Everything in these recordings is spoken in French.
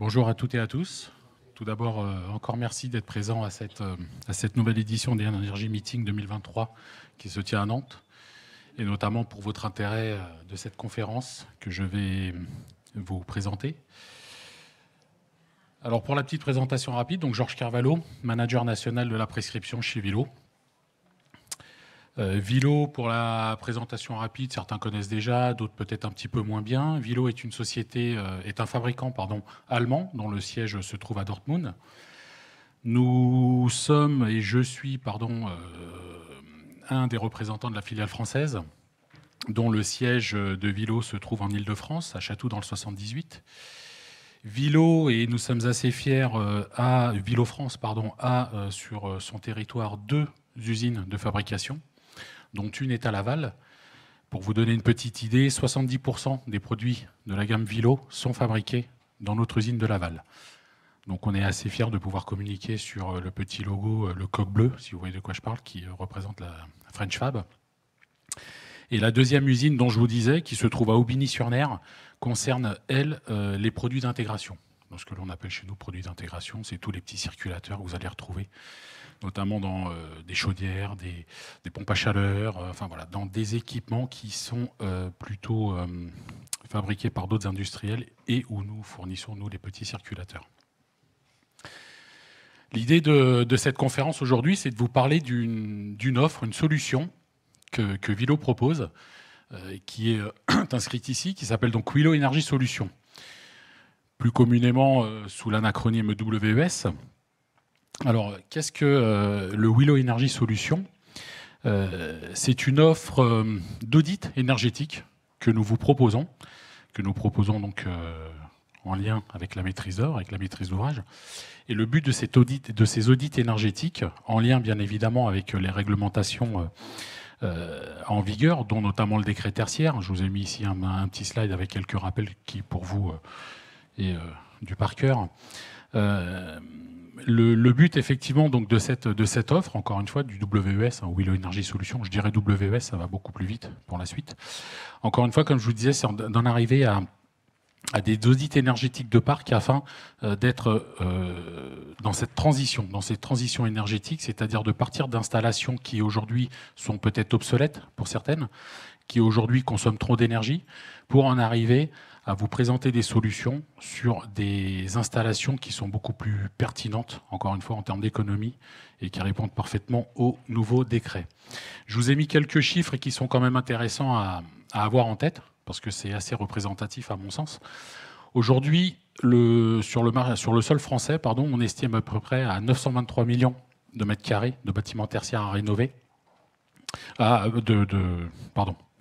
Bonjour à toutes et à tous. Tout d'abord, encore merci d'être présent à cette nouvelle édition des Energy Meeting 2023 qui se tient à Nantes, et notamment pour votre intérêt de cette conférence que je vais vous présenter. Alors pour la petite présentation rapide, donc Georges Carvalho, manager national de la prescription chez Vilo. Vilo, pour la présentation rapide, certains connaissent déjà, d'autres peut-être un petit peu moins bien. Vilo est une société, est un fabricant allemand dont le siège se trouve à Dortmund. Nous sommes, et je suis, un des représentants de la filiale française, dont le siège de Vilo se trouve en Île-de-France, à Chatou dans le 78. Vilo, et nous sommes assez fiers, Vilo France a sur son territoire 2 usines de fabrication, dont une est à Laval. Pour vous donner une petite idée, 70% des produits de la gamme Vilo sont fabriqués dans notre usine de Laval. Donc on est assez fiers de pouvoir communiquer sur le petit logo, le coq bleu, si vous voyez de quoi je parle, qui représente la French Fab. Et la deuxième usine dont je vous disais, qui se trouve à Aubigny-sur-Ner, concerne, elle, les produits d'intégration. Donc ce que l'on appelle chez nous produits d'intégration, c'est tous les petits circulateurs que vous allez retrouver, notamment dans des chaudières, des pompes à chaleur, enfin voilà, dans des équipements qui sont plutôt fabriqués par d'autres industriels et où nous fournissons, nous, les petits circulateurs. L'idée de cette conférence aujourd'hui, c'est de vous parler d'une offre, une solution que Vilo propose, qui est inscrite ici, qui s'appelle donc Wilo Energy Solutions, plus communément sous l'acronyme WES. Alors, qu'est-ce que le Wilo Energy Solutions ? C'est une offre d'audit énergétique que nous vous proposons, donc en lien avec la maîtrise d'œuvre, avec la maîtrise d'ouvrage. Et le but de ces audits énergétiques, en lien bien évidemment avec les réglementations en vigueur, dont notamment le décret tertiaire. Je vous ai mis ici un petit slide avec quelques rappels qui, pour vous, est du par cœur. Le but, effectivement, donc, de cette offre, encore une fois, du WES, Wilo Energy Solutions, je dirais WES, ça va beaucoup plus vite pour la suite. Encore une fois, comme je vous disais, c'est d'en arriver à des audits énergétiques de parc afin d'être dans cette transition énergétique, c'est-à-dire de partir d'installations qui aujourd'hui sont peut-être obsolètes pour certaines, qui aujourd'hui consomment trop d'énergie, pour en arriver à vous présenter des solutions sur des installations qui sont beaucoup plus pertinentes, encore une fois, en termes d'économie, et qui répondent parfaitement aux nouveaux décrets. Je vous ai mis quelques chiffres qui sont quand même intéressants à avoir en tête, parce que c'est assez représentatif à mon sens. Aujourd'hui, sur le sol français, on estime à peu près à 923 millions de mètres carrés de bâtiments tertiaires à rénover.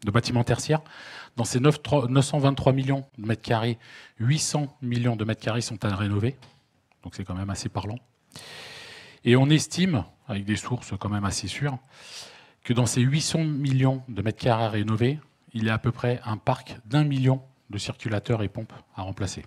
De bâtiments tertiaires. Dans ces 923 millions de mètres carrés, 800 millions de mètres carrés sont à rénover. Donc c'est quand même assez parlant. Et on estime, avec des sources quand même assez sûres, que dans ces 800 millions de mètres carrés à rénover, il y a à peu près un parc d'1 million de circulateurs et pompes à remplacer.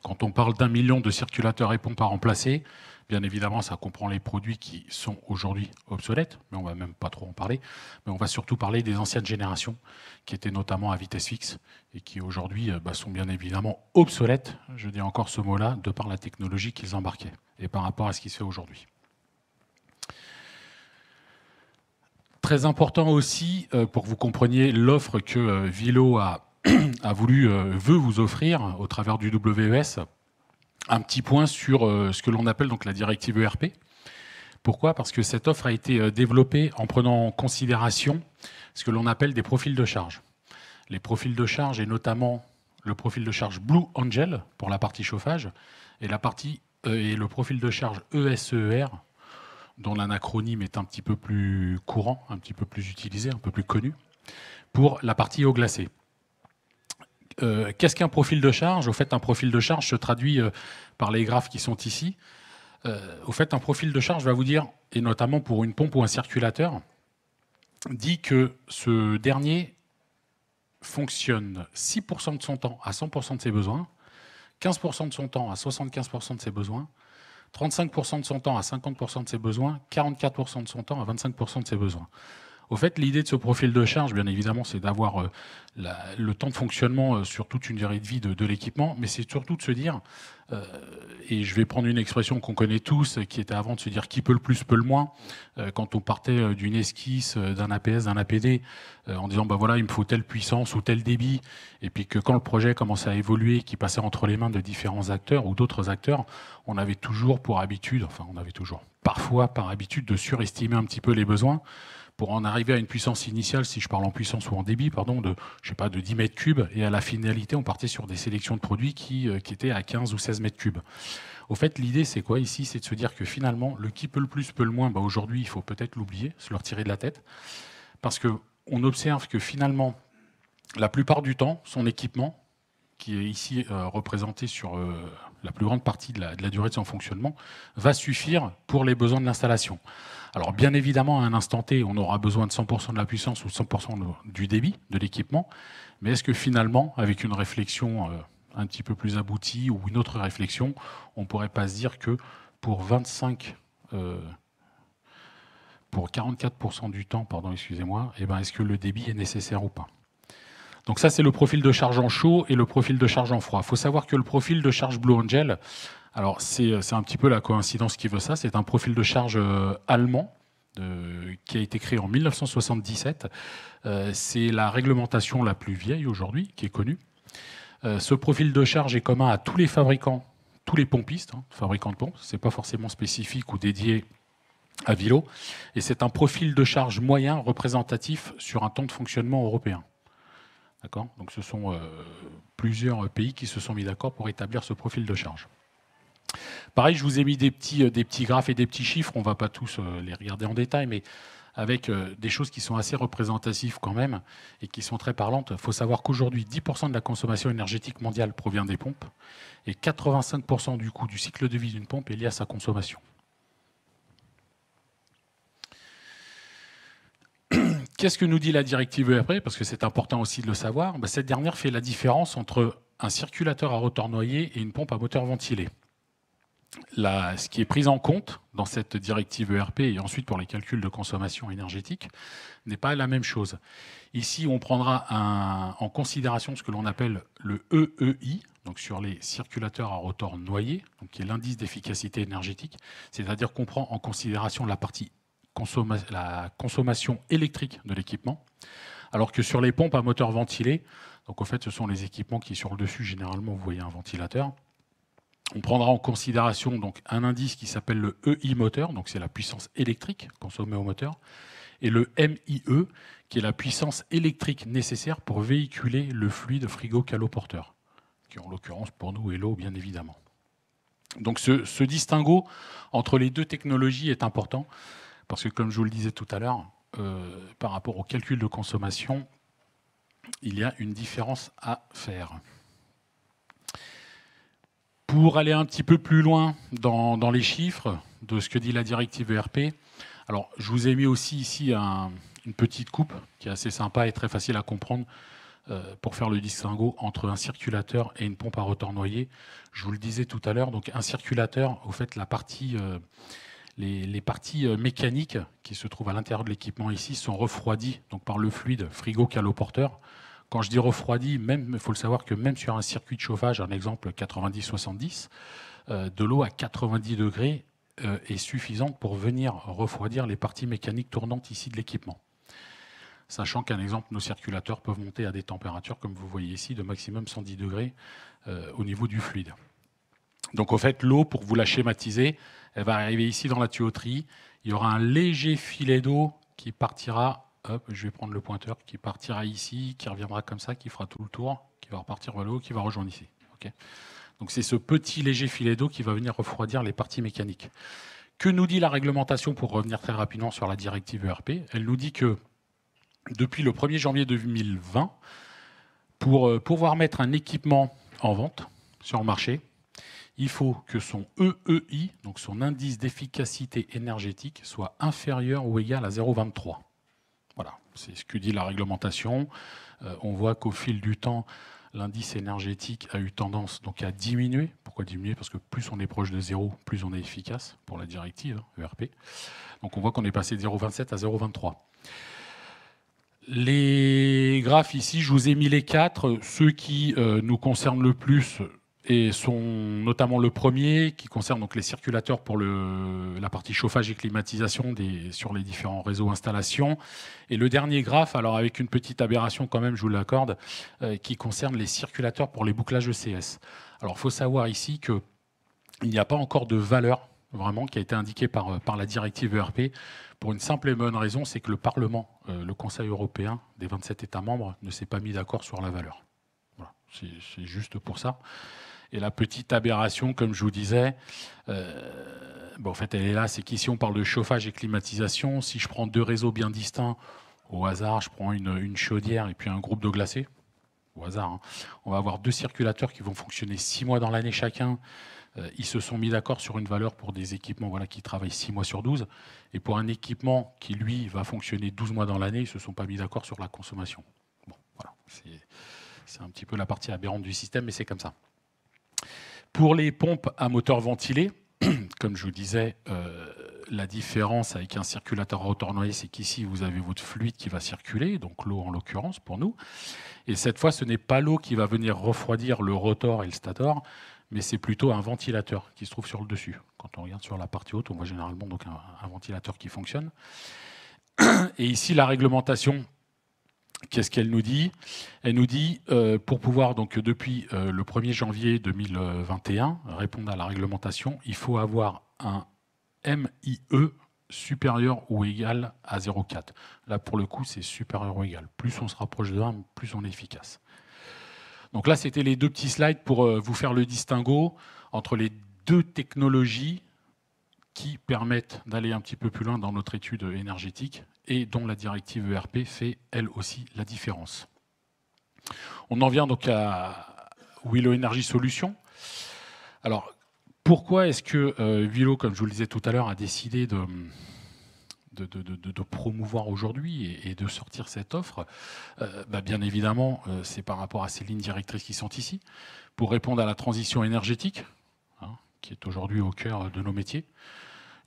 Quand on parle d'1 million de circulateurs et pompes à remplacer, bien évidemment, ça comprend les produits qui sont aujourd'hui obsolètes, mais on ne va même pas trop en parler. Mais on va surtout parler des anciennes générations, qui étaient notamment à vitesse fixe, et qui aujourd'hui sont bien évidemment obsolètes, je dis encore ce mot-là, de par la technologie qu'ils embarquaient, et par rapport à ce qui se fait aujourd'hui. Très important aussi, pour que vous compreniez l'offre que Vilo veut vous offrir au travers du WES, un petit point sur ce que l'on appelle donc la directive ERP. Pourquoi ? Parce que cette offre a été développée en prenant en considération ce que l'on appelle des profils de charge. Les profils de charge, et notamment le profil de charge Blue Angel pour la partie chauffage, et le profil de charge ESER, dont l'acronyme est un petit peu plus courant, un petit peu plus utilisé, un peu plus connu, pour la partie eau glacée. Qu'est-ce qu'un profil de charge ? Au fait, un profil de charge se traduit par les graphes qui sont ici. Au fait, un profil de charge va vous dire, et notamment pour une pompe ou un circulateur, dit que ce dernier fonctionne 6% de son temps à 100% de ses besoins, 15% de son temps à 75% de ses besoins, 35% de son temps à 50% de ses besoins, 44% de son temps à 25% de ses besoins. Au fait, l'idée de ce profil de charge, bien évidemment, c'est d'avoir le temps de fonctionnement sur toute une durée de vie de l'équipement, mais c'est surtout de se dire, et je vais prendre une expression qu'on connaît tous, qui était avant de se dire qui peut le plus, peut le moins. Quand on partait d'une esquisse, d'un APS, d'un APD, en disant bah voilà, il me faut telle puissance ou tel débit, et puis que quand le projet commençait à évoluer, qu'il passait entre les mains de différents acteurs ou d'autres acteurs, on avait toujours pour habitude, enfin on avait toujours, parfois par habitude, de surestimer un petit peu les besoins pour en arriver à une puissance initiale, si je parle en puissance ou en débit, pardon, de, je sais pas, de 10 mètres cubes, et à la finalité, on partait sur des sélections de produits qui étaient à 15 ou 16 mètres cubes. Au fait, l'idée, c'est quoi ici? C'est de se dire que finalement, le qui peut le plus, peut le moins, bah, aujourd'hui, il faut peut-être l'oublier, se le retirer de la tête, parce qu'on observe que finalement, la plupart du temps, son équipement, qui est ici représenté sur la plus grande partie de la durée de son fonctionnement, va suffire pour les besoins de l'installation. Alors bien évidemment, à un instant T, on aura besoin de 100% de la puissance ou 100% du débit de l'équipement, mais est-ce que finalement, avec une réflexion un petit peu plus aboutie ou une autre réflexion, on ne pourrait pas se dire que pour 44% du temps, pardon, excusez-moi, eh ben, est-ce que le débit est nécessaire ou pas? Donc ça, c'est le profil de charge en chaud et le profil de charge en froid. Il faut savoir que le profil de charge Blue Angel, alors c'est un petit peu la coïncidence qui veut ça, c'est un profil de charge allemand qui a été créé en 1977. C'est la réglementation la plus vieille aujourd'hui, qui est connue. Ce profil de charge est commun à tous les fabricants, tous les pompistes, fabricants de pompes. Ce n'est pas forcément spécifique ou dédié à Vilo. Et c'est un profil de charge moyen représentatif sur un temps de fonctionnement européen. D'accord ? Donc ce sont plusieurs pays qui se sont mis d'accord pour établir ce profil de charge. Pareil, je vous ai mis des petits graphes et des petits chiffres, on ne va pas tous les regarder en détail, mais avec des choses qui sont assez représentatives quand même et qui sont très parlantes. Il faut savoir qu'aujourd'hui, 10% de la consommation énergétique mondiale provient des pompes et 85% du coût du cycle de vie d'une pompe est lié à sa consommation. Qu'est-ce que nous dit la directive ERP? Parce que c'est important aussi de le savoir. Cette dernière fait la différence entre un circulateur à rotor noyé et une pompe à moteur ventilé. Ce qui est pris en compte dans cette directive ERP et ensuite pour les calculs de consommation énergétique n'est pas la même chose. Ici, on prendra en considération ce que l'on appelle le EEI, donc sur les circulateurs à rotor noyé, donc qui est l'indice d'efficacité énergétique, c'est-à-dire qu'on prend en considération la partie la consommation électrique de l'équipement, alors que sur les pompes à moteur ventilé, donc en fait ce sont les équipements qui sur le dessus, généralement vous voyez un ventilateur, on prendra en considération donc un indice qui s'appelle le EI moteur, donc c'est la puissance électrique consommée au moteur, et le MIE, qui est la puissance électrique nécessaire pour véhiculer le fluide frigo-caloporteur, qui en l'occurrence pour nous est l'eau bien évidemment. Donc ce distinguo entre les deux technologies est important, parce que comme je vous le disais tout à l'heure, par rapport au calcul de consommation, il y a une différence à faire. Pour aller un petit peu plus loin dans les chiffres de ce que dit la directive ERP, alors je vous ai mis aussi ici une petite coupe qui est assez sympa et très facile à comprendre pour faire le distinguo entre un circulateur et une pompe à rotor noyé. Je vous le disais tout à l'heure, donc un circulateur, au fait, les parties mécaniques qui se trouvent à l'intérieur de l'équipement ici sont refroidies donc, par le fluide frigo-caloporteur. Quand je dis refroidi, il faut le savoir que même sur un circuit de chauffage, un exemple 90-70, de l'eau à 90 degrés est suffisante pour venir refroidir les parties mécaniques tournantes ici de l'équipement. Sachant qu'un exemple, nos circulateurs peuvent monter à des températures, comme vous voyez ici, de maximum 110 degrés au niveau du fluide. Donc au fait, l'eau, pour vous la schématiser, elle va arriver ici dans la tuyauterie. Il y aura un léger filet d'eau qui partira... Hop, je vais prendre le pointeur qui partira ici, qui reviendra comme ça, qui fera tout le tour, qui va repartir vers le haut, qui va rejoindre ici. Okay. Donc c'est ce petit léger filet d'eau qui va venir refroidir les parties mécaniques. Que nous dit la réglementation pour revenir très rapidement sur la directive ERP? Elle nous dit que depuis le 1er janvier 2020, pour pouvoir mettre un équipement en vente sur le marché, il faut que son EEI, donc son indice d'efficacité énergétique, soit inférieur ou égal à 0,23. Voilà, c'est ce que dit la réglementation. On voit qu'au fil du temps, l'indice énergétique a eu tendance donc, à diminuer. Pourquoi diminuer? Parce que plus on est proche de 0, plus on est efficace pour la directive ERP. Donc on voit qu'on est passé de 0,27 à 0,23. Les graphes ici, je vous ai mis les 4. Ceux qui nous concernent le plus et sont notamment le premier, qui concerne donc les circulateurs pour la partie chauffage et climatisation sur les différents réseaux installations. Et le dernier graphe, alors avec une petite aberration quand même, je vous l'accorde, qui concerne les circulateurs pour les bouclages ECS. Alors il faut savoir ici qu'il n'y a pas encore de valeur vraiment qui a été indiquée par la directive ERP, pour une simple et bonne raison, c'est que le Parlement, le Conseil européen des 27 États membres, ne s'est pas mis d'accord sur la valeur. Voilà, c'est juste pour ça. Et la petite aberration, comme je vous disais, en fait, elle est là, c'est qu'ici, on parle de chauffage et climatisation. Si je prends 2 réseaux bien distincts, au hasard, je prends une chaudière et puis un groupe d'eau glacée, au hasard, hein, on va avoir 2 circulateurs qui vont fonctionner 6 mois dans l'année chacun. Ils se sont mis d'accord sur une valeur pour des équipements qui travaillent 6 mois sur 12. Et pour un équipement qui, lui, va fonctionner 12 mois dans l'année, ils ne se sont pas mis d'accord sur la consommation. Bon, voilà, c'est un petit peu la partie aberrante du système, mais c'est comme ça. Pour les pompes à moteur ventilé, comme je vous disais, la différence avec un circulateur à rotor noyé, c'est qu'ici, vous avez votre fluide qui va circuler, donc l'eau en l'occurrence pour nous. Et cette fois, ce n'est pas l'eau qui va venir refroidir le rotor et le stator, mais c'est plutôt un ventilateur qui se trouve sur le dessus. Quand on regarde sur la partie haute, on voit généralement donc un ventilateur qui fonctionne. Et ici, la réglementation, qu'est-ce qu'elle nous dit? Elle nous dit, pour pouvoir, donc depuis le 1er janvier 2021, répondre à la réglementation, il faut avoir un MIE supérieur ou égal à 0,4. Là, pour le coup, c'est supérieur ou égal. Plus on se rapproche de 1, plus on est efficace. Donc là, c'était les 2 petits slides pour vous faire le distinguo entre les 2 technologies qui permettent d'aller un petit peu plus loin dans notre étude énergétique et dont la directive ERP fait, elle aussi, la différence. On en vient donc à Willow Energy Solutions. Alors, pourquoi est-ce que Willow, comme je vous le disais tout à l'heure, a décidé de promouvoir aujourd'hui et de sortir cette offre? Bien évidemment, c'est par rapport à ces lignes directrices qui sont ici, pour répondre à la transition énergétique, hein, qui est aujourd'hui au cœur de nos métiers.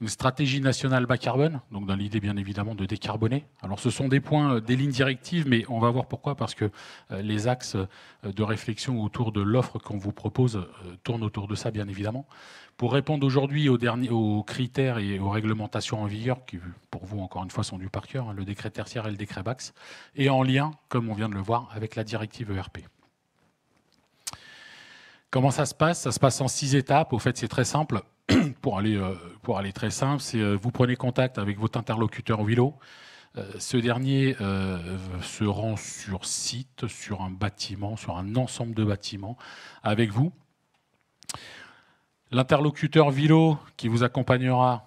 Une stratégie nationale bas carbone, donc dans l'idée bien évidemment de décarboner. Alors ce sont des points, des lignes directives, mais on va voir pourquoi, parce que les axes de réflexion autour de l'offre qu'on vous propose tournent autour de ça bien évidemment. Pour répondre aujourd'hui aux critères et aux réglementations en vigueur, qui pour vous encore une fois sont du par cœur, hein, le décret tertiaire et le décret BAX, et en lien, comme on vient de le voir, avec la directive ERP. Comment ça se passe? Ça se passe en 6 étapes. Au fait, c'est très simple. Pour aller très simple, c'est vous prenez contact avec votre interlocuteur Willow. Ce dernier se rend sur site, sur un bâtiment, sur un ensemble de bâtiments avec vous. L'interlocuteur Willow qui vous accompagnera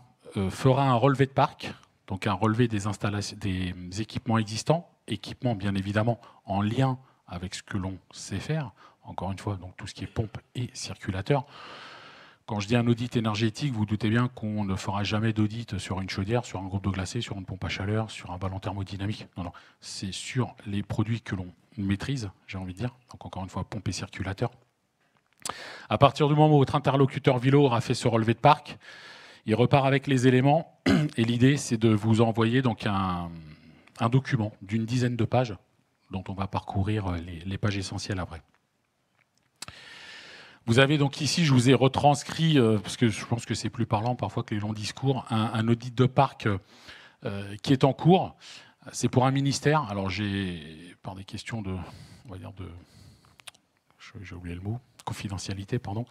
fera un relevé de parc, donc un relevé des équipements existants, équipements bien évidemment en lien avec ce que l'on sait faire. Encore une fois, donc tout ce qui est pompe et circulateur. Quand je dis un audit énergétique, vous doutez bien qu'on ne fera jamais d'audit sur une chaudière, sur un groupe d'eau glacée, sur une pompe à chaleur, sur un ballon thermodynamique. Non, non, c'est sur les produits que l'on maîtrise, j'ai envie de dire. Donc encore une fois, pompe et circulateur. À partir du moment où votre interlocuteur Willow aura fait ce relevé de parc, il repart avec les éléments. Et l'idée, c'est de vous envoyer donc un document d'une dizaine de pages, dont on va parcourir les pages essentielles après. Vous avez donc ici, je vous ai retranscrit, parce que je pense que c'est plus parlant parfois que les longs discours, un audit de parc qui est en cours. C'est pour un ministère. Alors j'ai, par des questions on va dire j'ai oublié le mot, confidentialité, pardon,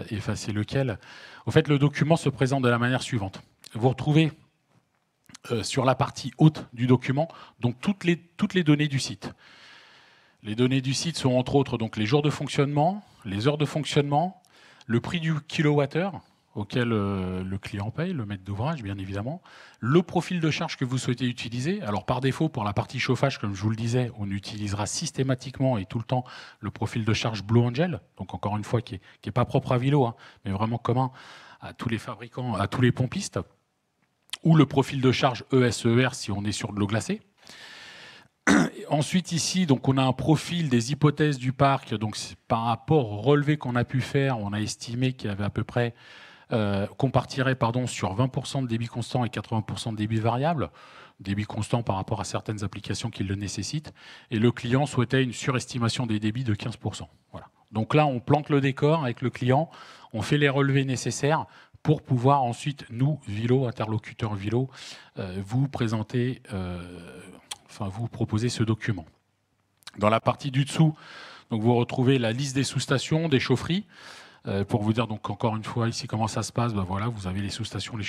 effacé lequel. Au fait, le document se présente de la manière suivante. Vous retrouvez sur la partie haute du document donc toutes les données du site. Les données du site sont entre autres donc les jours de fonctionnement, les heures de fonctionnement, le prix du kilowattheure auquel le client paye, le maître d'ouvrage bien évidemment, le profil de charge que vous souhaitez utiliser. Alors par défaut, pour la partie chauffage, comme je vous le disais, on utilisera systématiquement et tout le temps le profil de charge Blue Angel, donc encore une fois qui est pas propre à Willow, hein, mais vraiment commun à tous les fabricants, à tous les pompistes, ou le profil de charge ESER si on est sur de l'eau glacée. Ensuite, ici, donc, on a un profil des hypothèses du parc. Donc, par rapport au relevé qu'on a pu faire, on a estimé qu'il y avait à peu près qu'on partirait sur 20% de débit constant et 80% de débit variable. débit constant par rapport à certaines applications qui le nécessitent, et le client souhaitait une surestimation des débits de 15%. Voilà. Donc là, on plante le décor avec le client, on fait les relevés nécessaires pour pouvoir ensuite, nous, Vilo, interlocuteurs Vilo, vous présenter, vous proposer ce document. Dans la partie du dessous, donc vous retrouvez la liste des sous-stations, des chaufferies. Pour vous dire donc encore une fois ici comment ça se passe, ben voilà, vous avez les sous-stations, les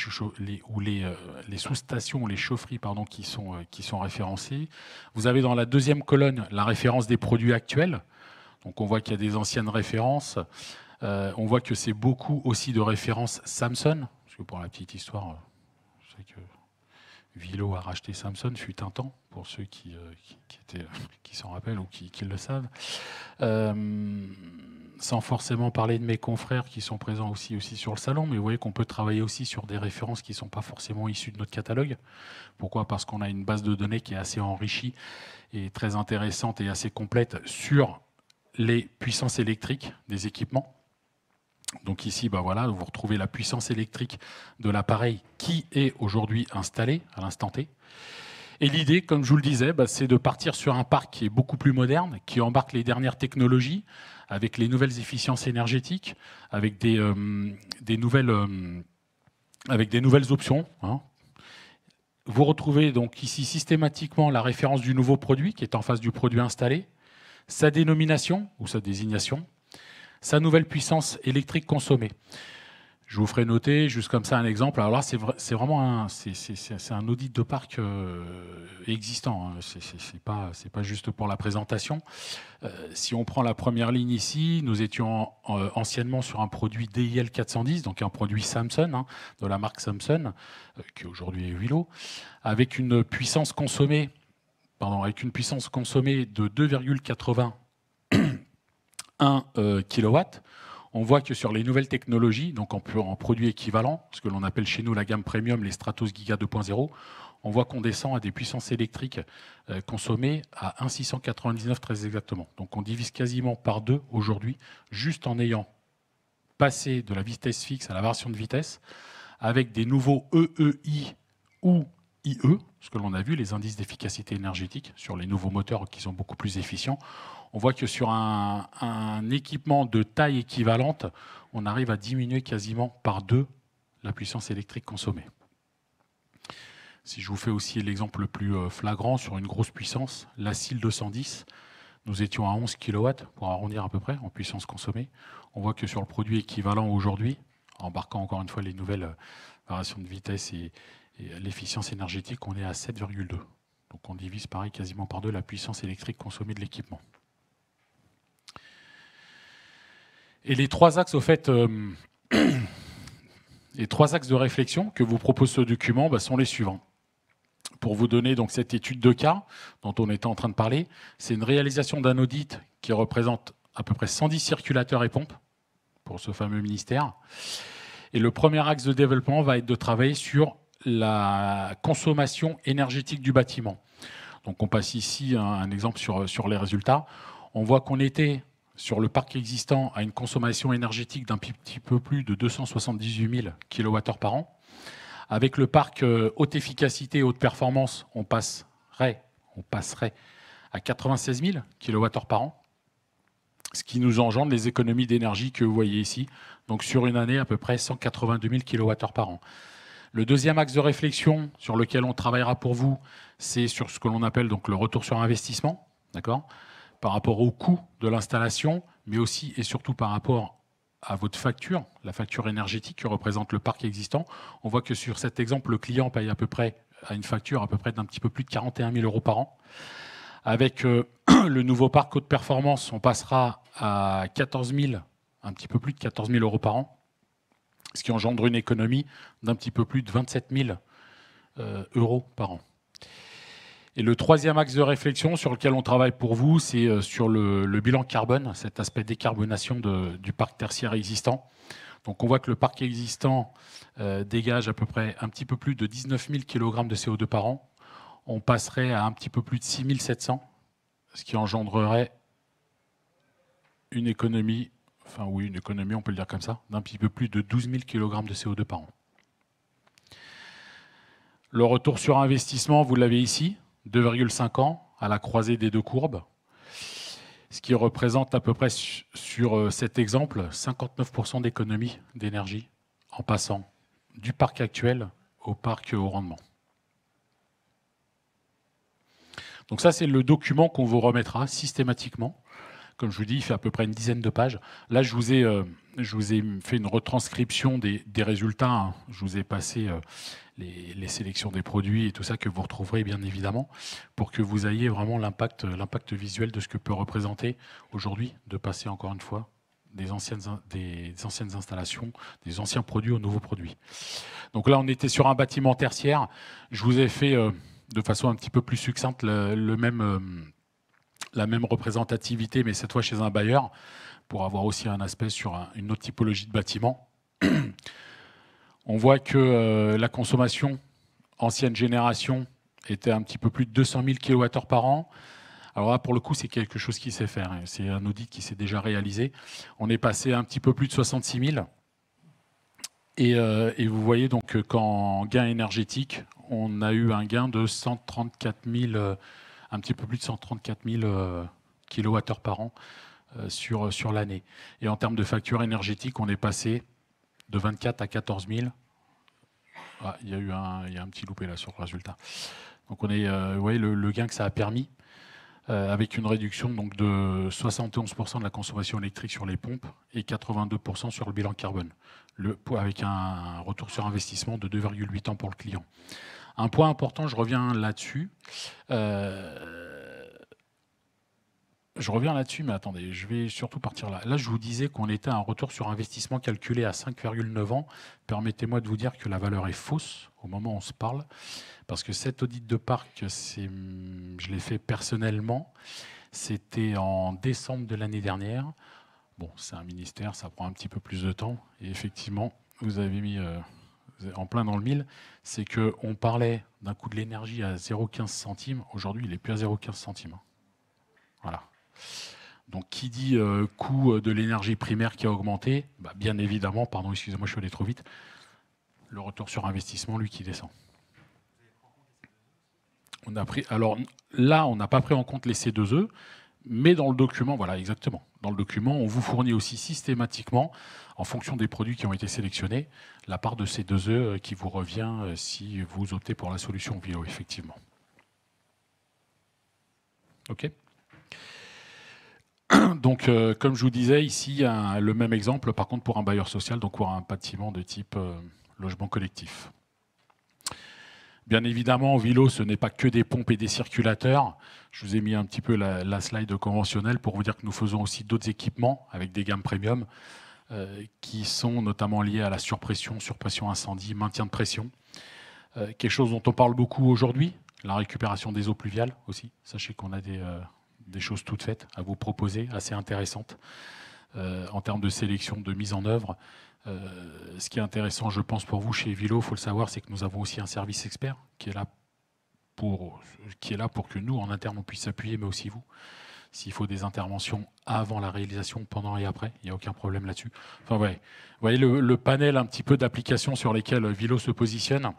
sous-stations, les chaufferies pardon, qui sont référencées. Vous avez dans la deuxième colonne la référence des produits actuels. Donc on voit qu'il y a des anciennes références. On voit que c'est beaucoup aussi de références Samsung. Parce que pour la petite histoire, je sais que Vilo a racheté Samsung fut un temps, pour ceux qui s'en rappellent ou qui le savent. Sans forcément parler de mes confrères qui sont présents aussi sur le salon, mais vous voyez qu'on peut travailler aussi sur des références qui ne sont pas forcément issues de notre catalogue. Pourquoi ? Parce qu'on a une base de données qui est assez enrichie et très intéressante et assez complète sur les puissances électriques des équipements. Donc ici, ben voilà, vous retrouvez la puissance électrique de l'appareil qui est aujourd'hui installé à l'instant T. Et l'idée, comme je vous le disais, c'est de partir sur un parc qui est beaucoup plus moderne, qui embarque les dernières technologies, avec les nouvelles efficiences énergétiques, avec des nouvelles options. Hein. Vous retrouvez donc ici systématiquement la référence du nouveau produit qui est en face du produit installé, sa dénomination ou sa désignation, sa nouvelle puissance électrique consommée. Je vous ferai noter, juste comme ça, un exemple. Alors là, c'est vraiment un audit de parc existant. Hein. C'est pas juste pour la présentation. Si on prend la première ligne ici, nous étions anciennement sur un produit DIL 410, donc un produit Samsung, hein, de la marque Samsung, qui aujourd'hui est Vilo, avec une puissance consommée de 2,81 kW. On voit que sur les nouvelles technologies, donc en produits équivalents, ce que l'on appelle chez nous la gamme premium, les Stratos Giga 2.0, on voit qu'on descend à des puissances électriques consommées à 1,699 très exactement. Donc on divise quasiment par 2 aujourd'hui, juste en ayant passé de la vitesse fixe à la variation de vitesse, avec des nouveaux EEI ou IE, ce que l'on a vu, les indices d'efficacité énergétique sur les nouveaux moteurs qui sont beaucoup plus efficients. On voit que sur un équipement de taille équivalente, on arrive à diminuer quasiment par 2 la puissance électrique consommée. Si je vous fais aussi l'exemple le plus flagrant sur une grosse puissance, la SIL 210, nous étions à 11 kW, pour arrondir à peu près, en puissance consommée. On voit que sur le produit équivalent aujourd'hui, embarquant encore une fois les nouvelles variations de vitesse et l'efficience énergétique, on est à 7,2. Donc on divise pareil quasiment par 2 la puissance électrique consommée de l'équipement. Et les 3 axes, au fait, les 3 axes de réflexion que vous propose ce document sont les suivants. Pour vous donner donc cette étude de cas dont on était en train de parler, c'est une réalisation d'un audit qui représente à peu près 110 circulateurs et pompes pour ce fameux ministère. Et le premier axe de développement va être de travailler sur la consommation énergétique du bâtiment. Donc on passe ici un exemple sur les résultats. On voit qu'on était sur le parc existant à une consommation énergétique d'un petit peu plus de 278 000 kWh par an. Avec le parc haute efficacité et haute performance, on passerait à 96 000 kWh par an, ce qui nous engendre les économies d'énergie que vous voyez ici. Donc sur une année, à peu près 182 000 kWh par an. Le deuxième axe de réflexion sur lequel on travaillera pour vous, c'est sur ce que l'on appelle donc le retour sur investissement, d'accord, par rapport au coût de l'installation, mais aussi et surtout par rapport à votre facture, la facture énergétique qui représente le parc existant. On voit que sur cet exemple, le client paye à peu près à une facture à peu près d'un petit peu plus de 41 000 € par an. Avec le nouveau parc haute performance, on passera à 14 000, un petit peu plus de 14 000 € par an, ce qui engendre une économie d'un petit peu plus de 27 000 € par an. Et le troisième axe de réflexion sur lequel on travaille pour vous, c'est sur le bilan carbone, cet aspect décarbonation du parc tertiaire existant. Donc on voit que le parc existant dégage à peu près un petit peu plus de 19 000 kg de CO2 par an. On passerait à un petit peu plus de 6 700, ce qui engendrerait une économie, on peut le dire comme ça, d'un petit peu plus de 12 000 kg de CO2 par an. Le retour sur investissement, vous l'avez ici, 2,5 ans, à la croisée des deux courbes, ce qui représente à peu près sur cet exemple 59% d'économie d'énergie en passant du parc actuel au parc haut rendement. Donc ça, c'est le document qu'on vous remettra systématiquement. Comme je vous dis, il fait à peu près une dizaine de pages. Là, je vous ai fait une retranscription des résultats, hein. Je vous ai passé les sélections des produits et tout ça que vous retrouverez bien évidemment pour que vous ayez vraiment l'impact visuel de ce que peut représenter aujourd'hui de passer encore une fois des anciennes installations, des anciens produits aux nouveaux produits. Donc là, on était sur un bâtiment tertiaire. Je vous ai fait de façon un petit peu plus succincte la même représentativité, mais cette fois chez un bailleur, pour avoir aussi un aspect sur une autre typologie de bâtiment. On voit que la consommation ancienne génération était un petit peu plus de 200 000 kWh par an. Alors là, pour le coup, c'est quelque chose qui sait faire. C'est un audit qui s'est déjà réalisé. On est passé à un petit peu plus de 66 000. Et vous voyez donc qu'en gain énergétique, on a eu un gain de 134 000, un petit peu plus de 134 000 kWh par an sur l'année. Et en termes de facture énergétique, on est passé de 24 à 14 000. Ah, il y a un petit loupé là sur le résultat. Donc on est, vous voyez le gain que ça a permis, avec une réduction donc de 71% de la consommation électrique sur les pompes et 82% sur le bilan carbone, avec un retour sur investissement de 2,8 ans pour le client. Un point important, je reviens là-dessus. Mais attendez, je vais surtout partir là. Là, je vous disais qu'on était à un retour sur investissement calculé à 5,9 ans. Permettez-moi de vous dire que la valeur est fausse au moment où on se parle, parce que cet audit de parc, je l'ai fait personnellement. C'était en décembre de l'année dernière. Bon, c'est un ministère, ça prend un petit peu plus de temps. Et effectivement, vous avez mis en plein dans le mille. C'est qu'on parlait d'un coût de l'énergie à 0,15 centimes. Aujourd'hui, il n'est plus à 0,15 centimes. Voilà. Donc, qui dit coût de l'énergie primaire qui a augmenté, bah, bien évidemment, pardon, excusez-moi, je suis allé trop vite, le retour sur investissement, lui, qui descend. Alors là, on n'a pas pris en compte les C2E, mais dans le document, voilà, exactement. Dans le document, on vous fournit aussi systématiquement, en fonction des produits qui ont été sélectionnés, la part de C2E qui vous revient si vous optez pour la solution Vilo, effectivement. OK ? Donc, comme je vous disais, ici, le même exemple, par contre, pour un bailleur social, donc pour un bâtiment de type logement collectif. Bien évidemment, Vilo, ce n'est pas que des pompes et des circulateurs. Je vous ai mis un petit peu la slide conventionnelle pour vous dire que nous faisons aussi d'autres équipements avec des gammes premium qui sont notamment liés à la surpression incendie, maintien de pression. Quelque chose dont on parle beaucoup aujourd'hui, la récupération des eaux pluviales aussi. Sachez qu'on a des choses toutes faites à vous proposer, assez intéressantes en termes de sélection, de mise en œuvre. Ce qui est intéressant, je pense, pour vous chez Vilo, il faut le savoir, c'est que nous avons aussi un service expert qui est là pour que nous, en interne, on puisse s'appuyer, mais aussi vous. S'il faut des interventions avant la réalisation, pendant et après, il n'y a aucun problème là-dessus. Enfin, ouais. Vous voyez le panel un petit peu d'applications sur lesquelles Vilo se positionne,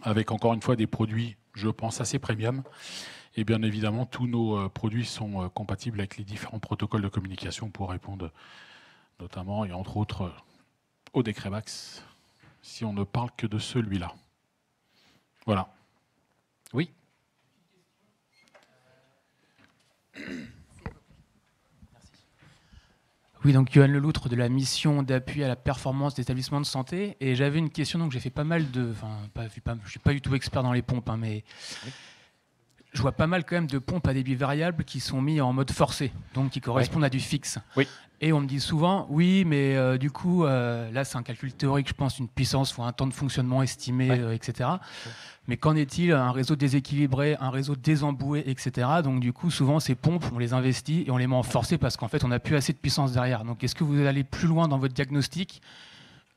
avec encore une fois des produits, je pense, assez premium. Et bien évidemment, tous nos produits sont compatibles avec les différents protocoles de communication pour répondre notamment et entre autres au décret MAX, si on ne parle que de celui-là. Voilà. Oui. Oui, donc Johan Leloutre de la mission d'appui à la performance des établissements de santé. Et j'avais une question, donc j'ai fait pas mal de... Enfin, je ne suis pas du tout expert dans les pompes, hein, mais je vois pas mal quand même de pompes à débit variable qui sont mis en mode forcé, donc qui correspondent à du fixe. Oui. Et on me dit souvent, oui, mais du coup, là c'est un calcul théorique, je pense, une puissance fois un temps de fonctionnement estimé, etc. Mais qu'en est-il? Un réseau déséquilibré, un réseau désemboué, etc. Donc du coup, souvent ces pompes, on les investit et on les met en forcé parce qu'en fait, on n'a plus assez de puissance derrière. Donc est-ce que vous allez plus loin dans votre diagnostic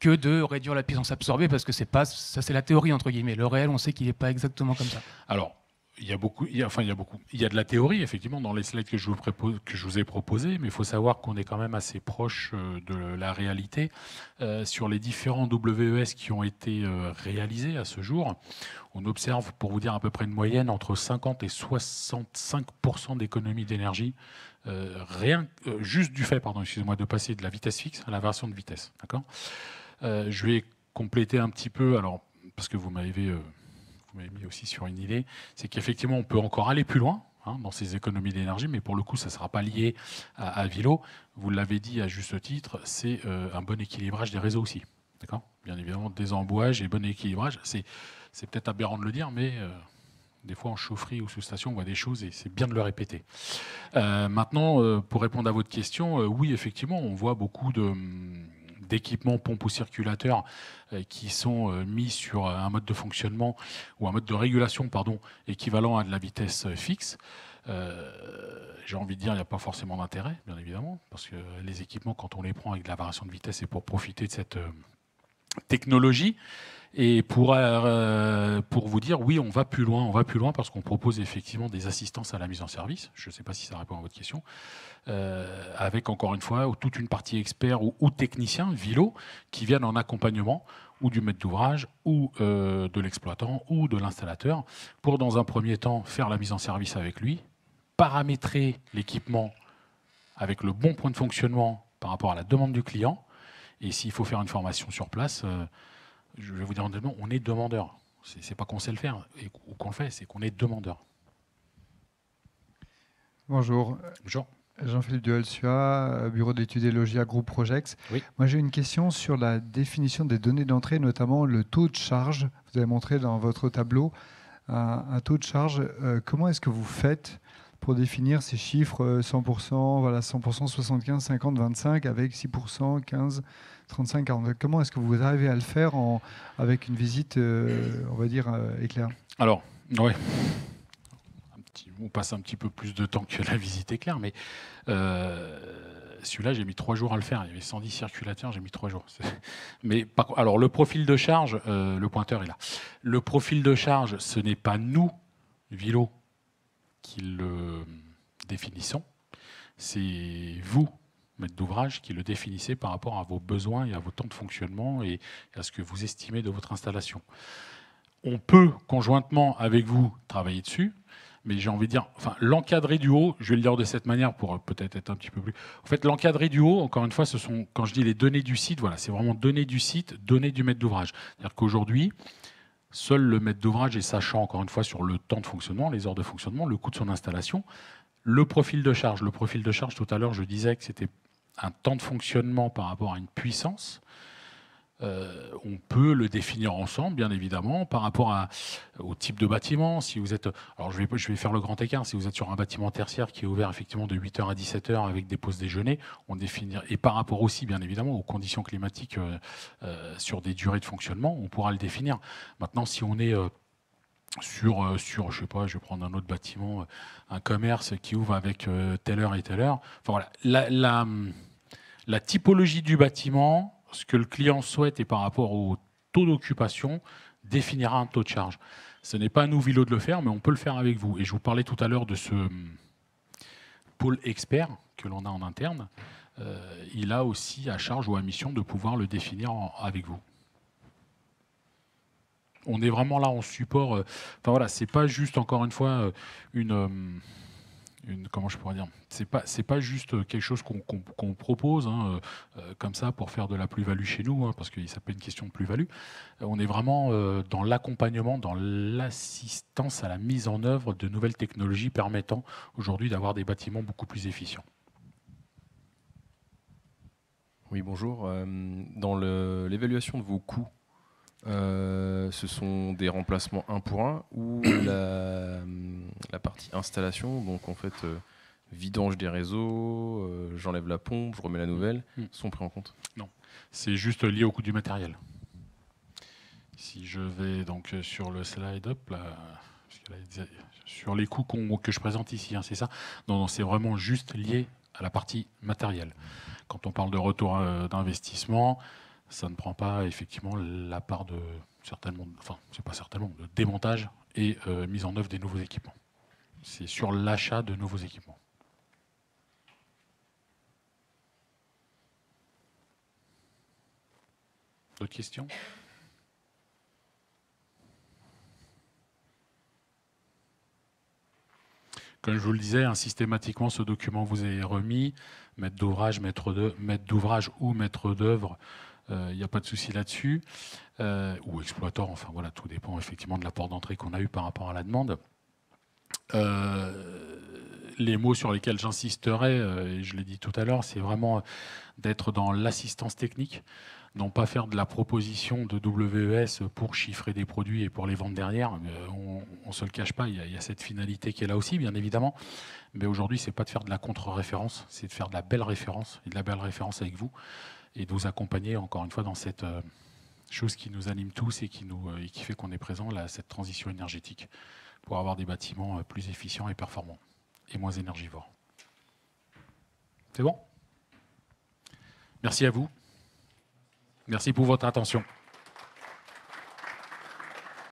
que de réduire la puissance absorbée? Parce que c'est pas, ça c'est la théorie, entre guillemets. Le réel, on sait qu'il n'est pas exactement comme ça. Alors, Il y a beaucoup, il y a de la théorie, effectivement, dans les slides que je vous ai proposés, mais il faut savoir qu'on est quand même assez proche de la réalité. Sur les différents WES qui ont été réalisés à ce jour, on observe, pour vous dire à peu près une moyenne, entre 50 et 65% d'économie d'énergie, juste du fait, excusez-moi, de passer de la vitesse fixe à la version de vitesse. D'accord. Je vais compléter un petit peu, alors, parce que vous m'avez mis aussi sur une idée, c'est qu'effectivement, on peut encore aller plus loin dans ces économies d'énergie, mais pour le coup, ça ne sera pas lié à Vilo. Vous l'avez dit à juste titre, c'est un bon équilibrage des réseaux aussi. D'accord. Bien évidemment, des embouages et bon équilibrage. C'est peut-être aberrant de le dire, mais des fois, en chaufferie ou sous-station, on voit des choses et c'est bien de le répéter. Maintenant, pour répondre à votre question, oui, effectivement, on voit beaucoup d'équipements pompes ou circulateurs qui sont mis sur un mode de fonctionnement ou un mode de régulation équivalent à de la vitesse fixe. J'ai envie de dire, il n'y a pas forcément d'intérêt, bien évidemment, parce que les équipements, quand on les prend avec de la variation de vitesse, c'est pour profiter de cette technologie. Et pour vous dire, oui, on va plus loin parce qu'on propose effectivement des assistances à la mise en service. Je ne sais pas si ça répond à votre question. Avec, encore une fois, toute une partie expert ou technicien, Vilo, qui viennent en accompagnement ou du maître d'ouvrage, ou de l'exploitant, ou de l'installateur, pour, dans un premier temps, faire la mise en service avec lui, paramétrer l'équipement avec le bon point de fonctionnement par rapport à la demande du client, et s'il faut faire une formation sur place, je vais vous dire honnêtement, on est demandeur. C'est pas qu'on sait le faire ou qu'on le fait, c'est qu'on est demandeur. Bonjour. Bonjour. Jean-Philippe Duhalsua, bureau d'études et logis à Groupe Projex. Oui. Moi, j'ai une question sur la définition des données d'entrée, notamment le taux de charge. Vous avez montré dans votre tableau un taux de charge. Comment est-ce que vous faites pour définir ces chiffres 100%, voilà, 100%, 75, 50, 25, avec 6%, 15, 35, 40 ? Comment est-ce que vous arrivez à le faire avec une visite, on va dire, éclair ? Alors, ouais. On passe un petit peu plus de temps que la visite éclair, mais celui-là, j'ai mis 3 jours à le faire. Il y avait 110 circulateurs, j'ai mis 3 jours. Mais alors, le profil de charge, le pointeur est là. Le profil de charge, ce n'est pas nous, Vilo, qui le définissons. C'est vous, maître d'ouvrage, qui le définissez par rapport à vos besoins et à vos temps de fonctionnement et à ce que vous estimez de votre installation. On peut, conjointement avec vous, travailler dessus. Mais j'ai envie de dire, l'encadré du haut, je vais le dire de cette manière pour peut-être être un petit peu plus... En fait, l'encadré du haut, encore une fois, ce sont, quand je dis les données du site, voilà, c'est vraiment données du site, données du maître d'ouvrage. C'est-à-dire qu'aujourd'hui, seul le maître d'ouvrage est sachant, encore une fois, sur le temps de fonctionnement, les heures de fonctionnement, le coût de son installation, le profil de charge. Le profil de charge, tout à l'heure, je disais que c'était un temps de fonctionnement par rapport à une puissance. On peut le définir ensemble, bien évidemment, par rapport au type de bâtiment. Si vous êtes, alors je vais faire le grand écart. Si vous êtes sur un bâtiment tertiaire qui est ouvert effectivement de 8h à 17h avec des pauses déjeuner, on définit, et par rapport aussi, bien évidemment, aux conditions climatiques sur des durées de fonctionnement, on pourra le définir. Maintenant, si on est sur, je sais pas, je vais prendre un autre bâtiment, un commerce qui ouvre avec telle heure et telle heure. Enfin voilà, la typologie du bâtiment, ce que le client souhaite et par rapport au taux d'occupation, définira un taux de charge. Ce n'est pas à nous, Vilo, de le faire, mais on peut le faire avec vous. Et je vous parlais tout à l'heure de ce pôle expert que l'on a en interne. Il a aussi à charge ou à mission de pouvoir le définir avec vous. On est vraiment là en support. Enfin voilà, c'est pas juste, encore une fois, comment je pourrais dire, c'est pas juste quelque chose qu'on propose comme ça pour faire de la plus-value chez nous, parce que ça peut être une question de plus-value. On est vraiment dans l'accompagnement, dans l'assistance à la mise en œuvre de nouvelles technologies permettant aujourd'hui d'avoir des bâtiments beaucoup plus efficients. Oui, bonjour. Dans l'évaluation de vos coûts, ce sont des remplacements 1 pour 1 ou la partie installation, donc en fait vidange des réseaux, j'enlève la pompe, je remets la nouvelle, sont pris en compte? Non, c'est juste lié au coût du matériel. Si je vais donc sur le slide, hop, là, sur les coûts que je présente ici, c'est ça. Non, c'est vraiment juste lié à la partie matérielle. Quand on parle de retour d'investissement, ça ne prend pas effectivement la part de certainement, enfin c'est pas certainement, de démontage et mise en œuvre des nouveaux équipements. C'est sur l'achat de nouveaux équipements. D'autres questions ? Comme je vous le disais, systématiquement, ce document vous est remis. Maître d'ouvrage, maître d'ouvrage ou maître d'œuvre, il n'y a pas de souci là-dessus. Ou exploitant, enfin voilà, tout dépend effectivement de l'apport d'entrée qu'on a eu par rapport à la demande. Les mots sur lesquels j'insisterai, et je l'ai dit tout à l'heure, c'est vraiment d'être dans l'assistance technique, non pas faire de la proposition de WES pour chiffrer des produits et pour les vendre derrière. On ne se le cache pas, il y a cette finalité qui est là aussi, bien évidemment. Mais aujourd'hui, ce n'est pas de faire de la contre-référence, c'est de faire de la belle référence, et de la belle référence avec vous, et de vous accompagner, encore une fois, dans cette chose qui nous anime tous et qui fait qu'on est présent, là, cette transition énergétique, pour avoir des bâtiments plus efficients et performants, et moins énergivores. C'est bon ? Merci à vous. Merci pour votre attention.